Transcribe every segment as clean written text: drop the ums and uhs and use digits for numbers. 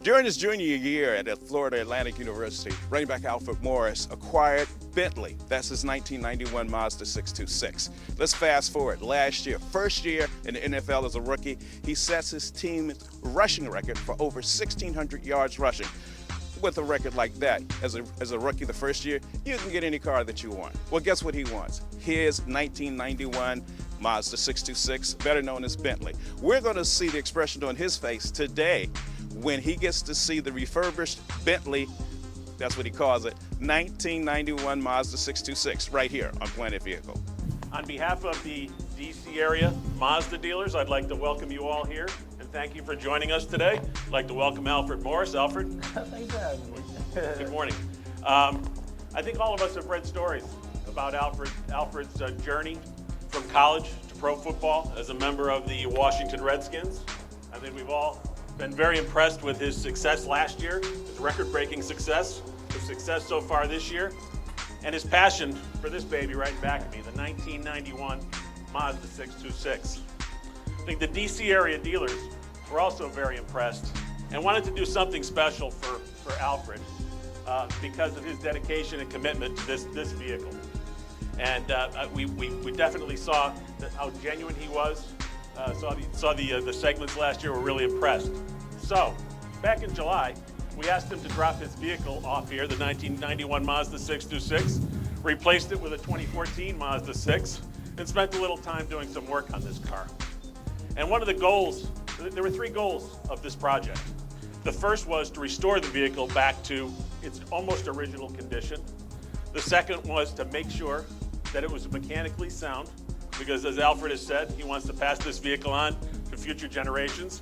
During his junior year at Florida Atlantic University, running back Alfred Morris acquired Bentley. That's his 1991 Mazda 626. Let's fast forward. Last year, first year in the NFL as a rookie, he sets his team's rushing record for over 1,600 yards rushing. With a record like that, as a rookie the first year, you can get any car that you want. Well, guess what he wants? His 1991 Mazda 626, better known as Bentley. We're going to see the expression on his face today when he gets to see the refurbished Bentley, that's what he calls it, 1991 Mazda 626, right here on Planet Vehicle. On behalf of the DC area Mazda dealers, I'd like to welcome you all here and thank you for joining us today. I'd like to welcome Alfred Morris. Alfred. Thanks for having me. Good morning. I think all of us have read stories about Alfred's journey from college to pro football as a member of the Washington Redskins. I think we've all been very impressed with his success last year, his record-breaking success, his success so far this year, and his passion for this baby right back at me, the 1991 Mazda 626. I think the DC area dealers were also very impressed and wanted to do something special for Alfred because of his dedication and commitment to this vehicle. And we definitely saw how genuine he was. Saw the segments last year, were really impressed. So, back in July, we asked him to drop his vehicle off here, the 1991 Mazda 626, replaced it with a 2014 Mazda 6, and spent a little time doing some work on this car. And one of the goals, there were three goals of this project. The first was to restore the vehicle back to its almost original condition. The second was to make sure that it was mechanically sound, because as Alfred has said, he wants to pass this vehicle on to future generations,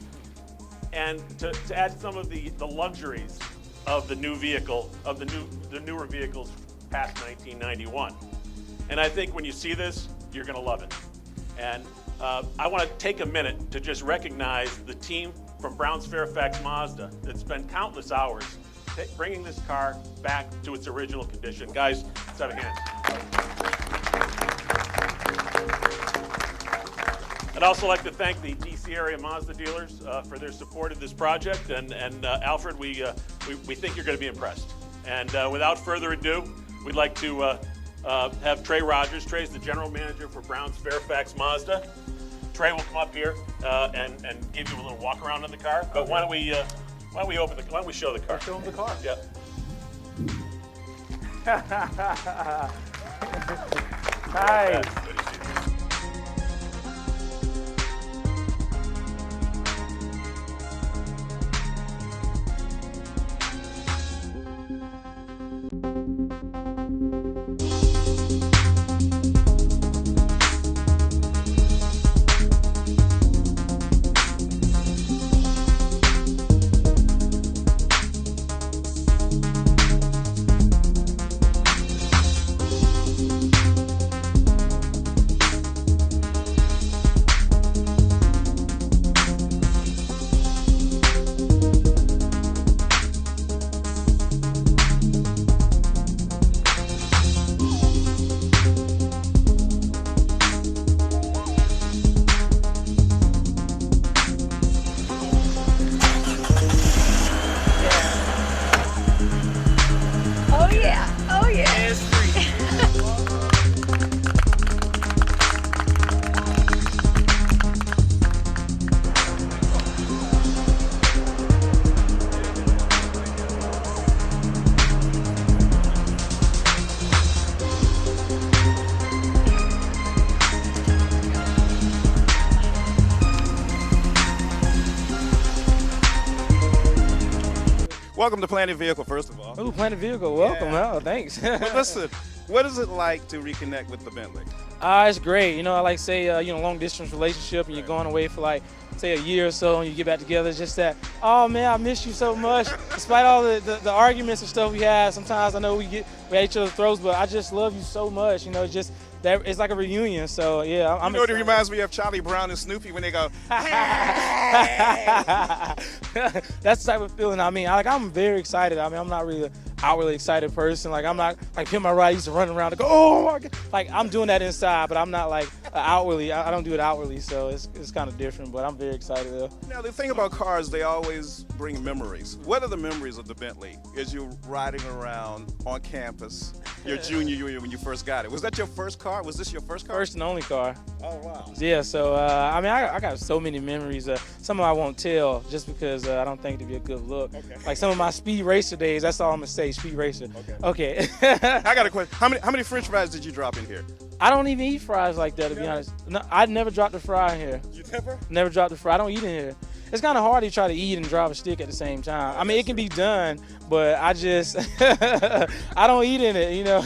and to add some of the luxuries of the new vehicle, of the newer vehicles past 1991. And I think when you see this, you're gonna love it. And I wanna take a minute to just recognize the team from Brown's Fairfax Mazda that spent countless hours bringing this car back to its original condition. Guys, let's have a hand. I'd also like to thank the DC area Mazda dealers for their support of this project, and Alfred, we think you're going to be impressed. And without further ado, we'd like to have Trey Rogers. Trey's the general manager for Brown's Fairfax Mazda. Trey will come up here and give you a little walk around in the car. But why don't we show the car? Show them the car. Yep. Nice. Welcome to Planet Vehicle, first of all. Ooh, Planet Vehicle, welcome. Yeah. Oh, thanks. But listen, what is it like to reconnect with the Bentley? It's great. You know, I like to say, long distance relationship, and you're going away for like, say, a year or so, and you get back together. It's just that, oh man, I miss you so much. Despite all the arguments and stuff we had, sometimes I know we at each other's throats, but I just love you so much. You know, just that it's like a reunion. So yeah, I'm. You know what it reminds me of? Charlie Brown and Snoopy when they go. That's the type of feeling. I mean, I'm very excited. I mean, I'm not really outwardly excited person. Like I'm not like him. My ride used to run around and go, oh my God. Like I'm doing that inside, but I'm not like outwardly. I don't do it outwardly, so it's kind of different. But I'm very excited though. Now, the thing about cars, they always bring memories. What are the memories of the Bentley as you're riding around on campus, your junior year when you first got it? Was that your first car? Was this your first car? First and only car. Oh, wow. Yeah, so I mean, I got so many memories. Some of them I won't tell just because I don't think it'd be a good look. Okay. Like some of my speed racer days, that's all I'm gonna say, speed racer. Okay. I got a question. How many French fries did you drop in here? I don't even eat fries like that, to be honest. No, I never dropped a fry in here. You never? Never dropped a fry. I don't eat in here. It's kind of hard to try to eat and drive a stick at the same time. I mean, it can be done, but I just, I don't eat in it, you know.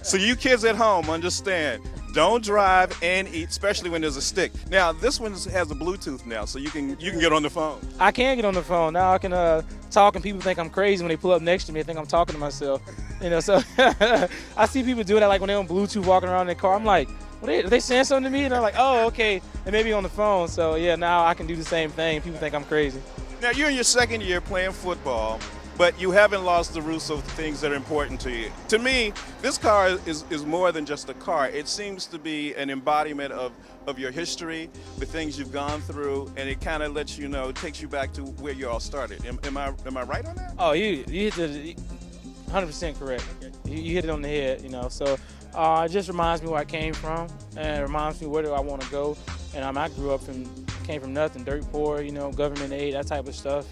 So you kids at home, understand, don't drive and eat, especially when there's a stick. Now, this one has a Bluetooth now, so you can get on the phone. I can get on the phone. Now I can talk and people think I'm crazy when they pull up next to me. They think I'm talking to myself. You know, so I see people doing that like when they're on Bluetooth walking around in their car. I'm like, are they saying something to me? And they're like, oh, okay. And maybe on the phone. So yeah, now I can do the same thing. People think I'm crazy. Now, you're in your second year playing football, but you haven't lost the roots of things that are important to you. To me, this car is more than just a car. It seems to be an embodiment of your history, the things you've gone through, and it kind of lets you know, takes you back to where you all started. Am I right on that? Oh, you hit the 100% correct. You hit it on the head, you know. So it just reminds me where I came from, and it reminds me where do I want to go. And I grew up came from nothing, dirt poor, you know, government aid, that type of stuff.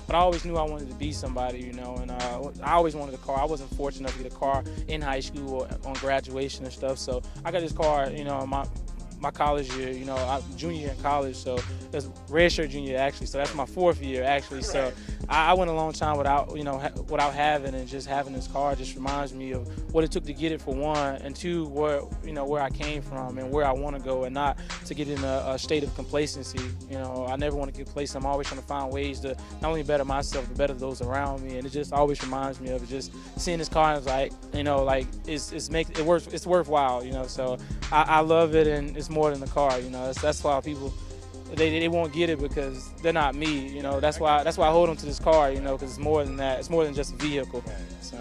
But I always knew I wanted to be somebody, you know, and I always wanted a car. I wasn't fortunate enough to get a car in high school or on graduation and stuff. So I got this car, you know, my college year, you know, junior year in college, so that's red shirt junior actually, so that's my 4th year actually. So I went a long time without, you know, without having, and just having this car just reminds me of what it took to get it, for one, and two, where I came from and where I want to go, and not to get in a state of complacency. You know, I never want to get complacent. I'm always trying to find ways to not only better myself but better those around me, and it just always reminds me of it. Just seeing this car, and it's like, you know, like it's worthwhile, you know. So I love it, and it's more than the car, you know. That's why people they won't get it, because they're not me, you know. That's why I hold on to this car, you know, because it's more than that. It's more than just a vehicle. So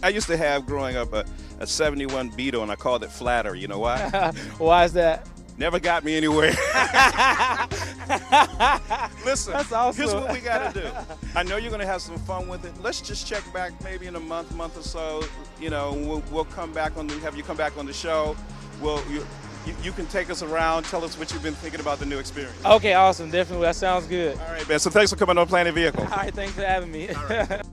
I used to have, growing up, a 71 Beetle, and I called it Flatter. You know why? Why is that? Never got me anywhere. Listen, that's awesome. Here's what we got to do. I know you're going to have some fun with it. Let's just check back maybe in a month or so. You know, we'll come back have you come back on the show. You can take us around, tell us what you've been thinking about the new experience. Okay, awesome. Definitely. That sounds good. All right, man. So thanks for coming on Planet Vehicle. All right, thanks for having me. All right.